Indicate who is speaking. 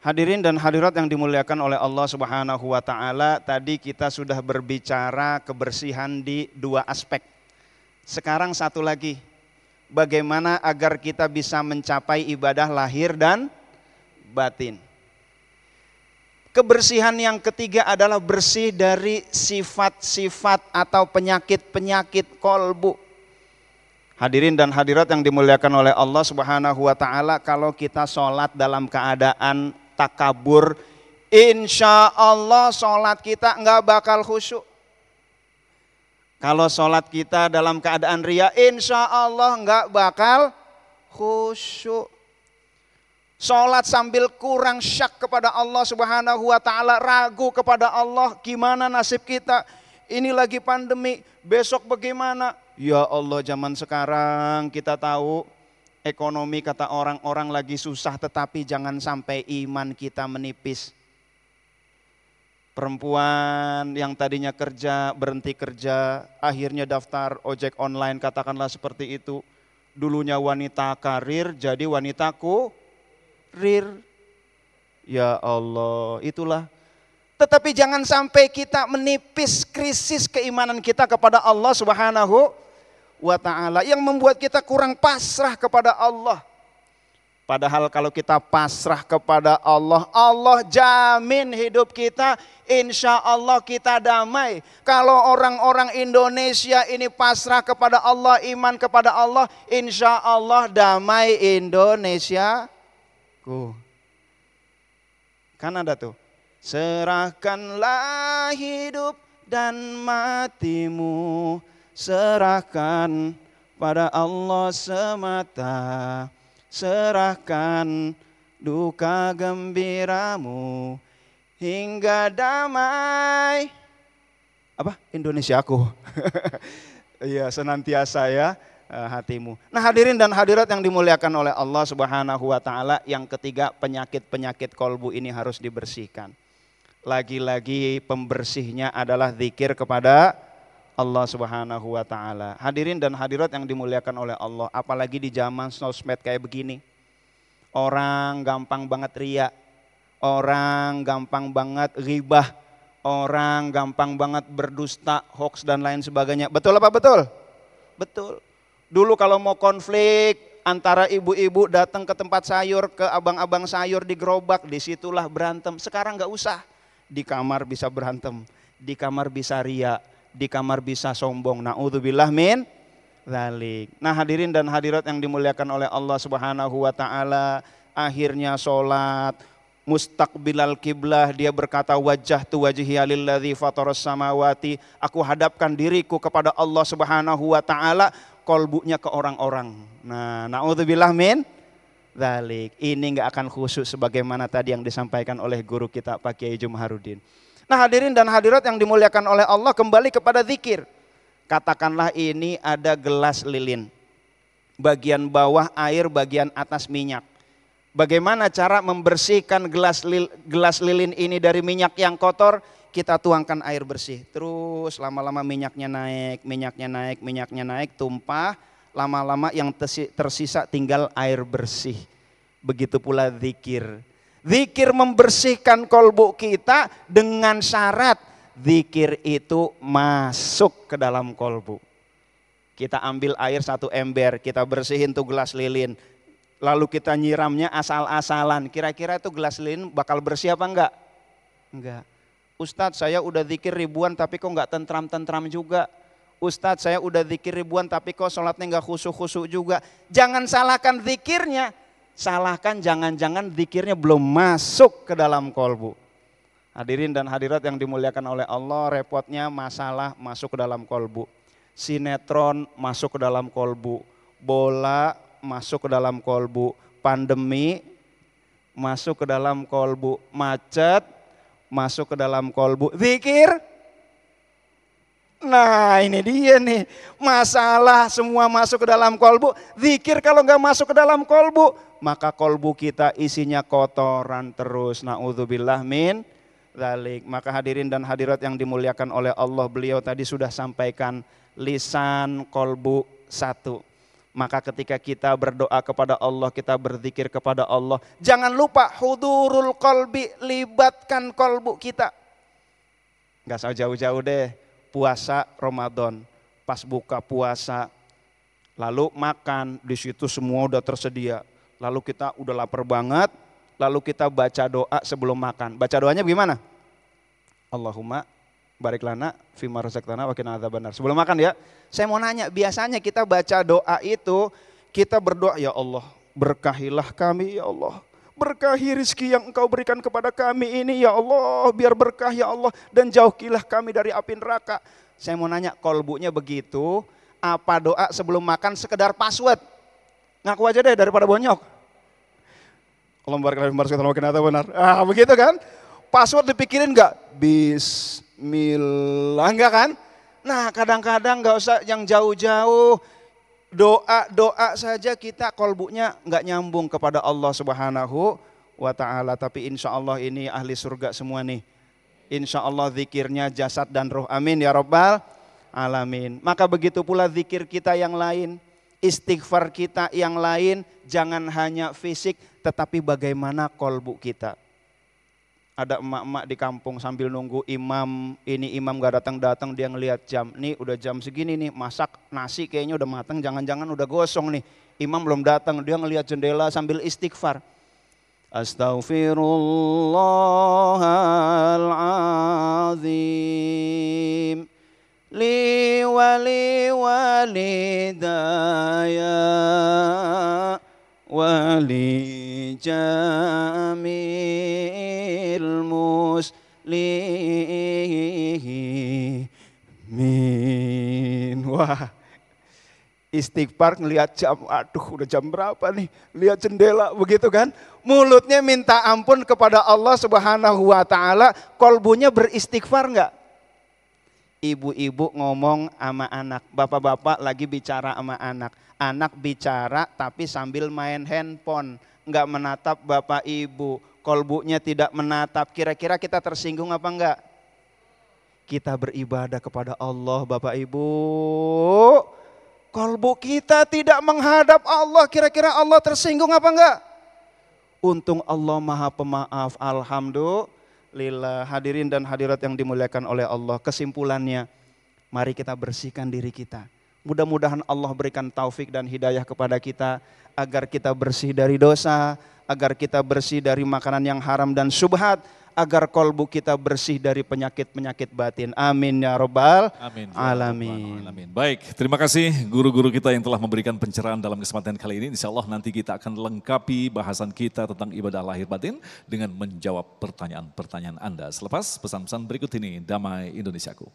Speaker 1: Hadirin dan hadirat yang dimuliakan oleh Allah Subhanahu wa taala, tadi kita sudah berbicara kebersihan di dua aspek. Sekarang satu lagi, bagaimana agar kita bisa mencapai ibadah lahir dan batin. Kebersihan yang ketiga adalah bersih dari sifat-sifat atau penyakit-penyakit kolbu. Hadirin dan hadirat yang dimuliakan oleh Allah Subhanahu wa taala, kalau kita sholat dalam keadaan takabur, insya Allah sholat kita nggak bakal khusyuk. Kalau sholat kita dalam keadaan ria, insya Allah nggak bakal khusyuk. Sholat sambil kurang syak kepada Allah Subhanahu wa taala, ragu kepada Allah, gimana nasib kita? Ini lagi pandemi, besok bagaimana? Ya Allah, zaman sekarang kita tahu ekonomi kata orang-orang lagi susah, tetapi jangan sampai iman kita menipis. Perempuan yang tadinya kerja, berhenti kerja, akhirnya daftar ojek online, katakanlah seperti itu. Dulunya wanita karir, jadi wanita kurir. Ya Allah, itulah. Tetapi jangan sampai kita menipis krisis keimanan kita kepada Allah Subhanahu wa ta'ala, yang membuat kita kurang pasrah kepada Allah. Padahal kalau kita pasrah kepada Allah, Allah jamin hidup kita, insya Allah kita damai. Kalau orang-orang Indonesia ini pasrah kepada Allah, iman kepada Allah, insya Allah damai Indonesia. Kan ada tuh, serahkanlah hidup dan matimu, serahkan pada Allah semata, serahkan duka gembiramu hingga damai. Apa? Indonesiaku. Iya, senantiasa ya hatimu. Nah, hadirin dan hadirat yang dimuliakan oleh Allah Subhanahu wa taala, yang ketiga, penyakit-penyakit kolbu ini harus dibersihkan. Lagi-lagi pembersihnya adalah zikir kepada Allah Subhanahu wa taala. Hadirin dan hadirat yang dimuliakan oleh Allah, apalagi di zaman sosmed kayak begini. Orang gampang banget ria, orang gampang banget ghibah, orang gampang banget berdusta, hoax dan lain sebagainya. Betul apa betul? Betul. Dulu kalau mau konflik antara ibu-ibu datang ke tempat sayur, ke abang-abang sayur di gerobak, disitulah berantem. Sekarang nggak usah, di kamar bisa berantem, di kamar bisa ria, di kamar bisa sombong. Na'udzubillah min dzalik. Nah, hadirin dan hadirat yang dimuliakan oleh Allah Subhanahu wa taala, akhirnya sholat mustaqbilal kiblah, dia berkata, wajjahtu wajhiya lilladzi fataras samawati, aku hadapkan diriku kepada Allah Subhanahu wa taala, kolbunya ke orang-orang. Nah, na'udzubillah min dzalik. Ini enggak akan khusyuk sebagaimana tadi yang disampaikan oleh guru kita Pak Kiai Jumharuddin. Nah, hadirin dan hadirat yang dimuliakan oleh Allah, kembali kepada zikir. Katakanlah ini ada gelas lilin, bagian bawah air, bagian atas minyak. Bagaimana cara membersihkan gelas lilin ini dari minyak yang kotor? Kita tuangkan air bersih, terus lama-lama minyaknya naik, minyaknya naik, minyaknya naik, tumpah, lama-lama yang tersisa tinggal air bersih. Begitu pula zikir. Zikir membersihkan kolbu kita dengan syarat zikir itu masuk ke dalam kolbu. Kita ambil air 1 ember, kita bersihin tuh gelas lilin, lalu kita nyiramnya asal-asalan. Kira-kira itu gelas lilin bakal bersih apa enggak? Enggak. Ustadz, saya udah zikir ribuan tapi kok enggak tentram-tentram juga. Ustadz, saya udah zikir ribuan tapi kok sholatnya enggak khusyuk-khusyuk juga. Jangan salahkan zikirnya, salahkan jangan-jangan zikirnya belum masuk ke dalam kolbu. Hadirin dan hadirat yang dimuliakan oleh Allah, repotnya masalah masuk ke dalam kolbu. Sinetron masuk ke dalam kolbu, bola masuk ke dalam kolbu, pandemi masuk ke dalam kolbu, macet masuk ke dalam kolbu, zikir. Nah, ini dia nih, masalah semua masuk ke dalam kolbu. Zikir kalau nggak masuk ke dalam kolbu, maka kolbu kita isinya kotoran terus. Na'udzubillah min dzalik. Maka hadirin dan hadirat yang dimuliakan oleh Allah, beliau tadi sudah sampaikan lisan kolbu 1. Maka ketika kita berdoa kepada Allah, kita berzikir kepada Allah, jangan lupa hudurul qalbi, libatkan kolbu kita. Gak usah jauh-jauh deh, puasa Ramadan, pas buka puasa, lalu makan, di situ semua udah tersedia. Lalu kita udah lapar banget, lalu kita baca doa sebelum makan. Baca doanya bagaimana? Allahumma barik lana fima razaqtana wa qina adzabannar. Sebelum makan ya. Saya mau nanya, biasanya kita baca doa itu, kita berdoa, ya Allah, berkahilah kami ya Allah. Berkahi rizki yang engkau berikan kepada kami ini ya Allah, biar berkah ya Allah, dan jauhilah kami dari api neraka. Saya mau nanya, kolbunya begitu, apa doa sebelum makan sekedar password? Ngaku aja deh daripada bonyok. Allahumma barik lana fima razaqtana wa qina adzabannar. Ah, begitu kan? Password dipikirin enggak? Bismillah, enggak kan? Nah, kadang-kadang nggak usah yang jauh-jauh, doa saja kita kolbunya nggak nyambung kepada Allah Subhanahu wa Ta'ala. Tapi insya Allah ini ahli surga semua nih. Insya Allah zikirnya jasad dan roh. Amin ya Rabbal Alamin. Maka begitu pula zikir kita yang lain, istighfar kita yang lain, jangan hanya fisik, tetapi bagaimana kolbu kita. Ada emak-emak di kampung sambil nunggu imam, ini imam gak datang-datang, dia ngelihat jam, nih udah jam segini nih, masak nasi kayaknya udah matang, jangan-jangan udah gosong nih, imam belum datang, dia ngelihat jendela sambil istighfar. Astaghfirullahaladzim li wali walidaya wali jamil muslimin. Wah, istighfar ngelihat jam, aduh udah jam berapa nih, lihat jendela begitu kan. Mulutnya minta ampun kepada Allah Subhanahu wa Ta'ala, kolbunya beristighfar enggak? Ibu-ibu ngomong sama anak, bapak-bapak lagi bicara sama anak. Anak bicara tapi sambil main handphone, enggak menatap bapak ibu, kolbunya tidak menatap. Kira-kira kita tersinggung apa enggak? Kita beribadah kepada Allah bapak ibu, kolbu kita tidak menghadap Allah, kira-kira Allah tersinggung apa enggak? Untung Allah maha pemaaf, alhamdulillah. Hadirin dan hadirat yang dimuliakan oleh Allah, kesimpulannya mari kita bersihkan diri kita. Mudah-mudahan Allah berikan taufik dan hidayah kepada kita agar kita bersih dari dosa, agar kita bersih dari makanan yang haram dan syubhat, agar kolbu kita bersih dari penyakit-penyakit batin. Amin ya Rabbal Alamin.
Speaker 2: Baik, terima kasih guru-guru kita yang telah memberikan pencerahan dalam kesempatan kali ini. Insya Allah nanti kita akan lengkapi bahasan kita tentang ibadah lahir batin dengan menjawab pertanyaan-pertanyaan Anda. Selepas pesan-pesan berikut ini, Damai Indonesiaku.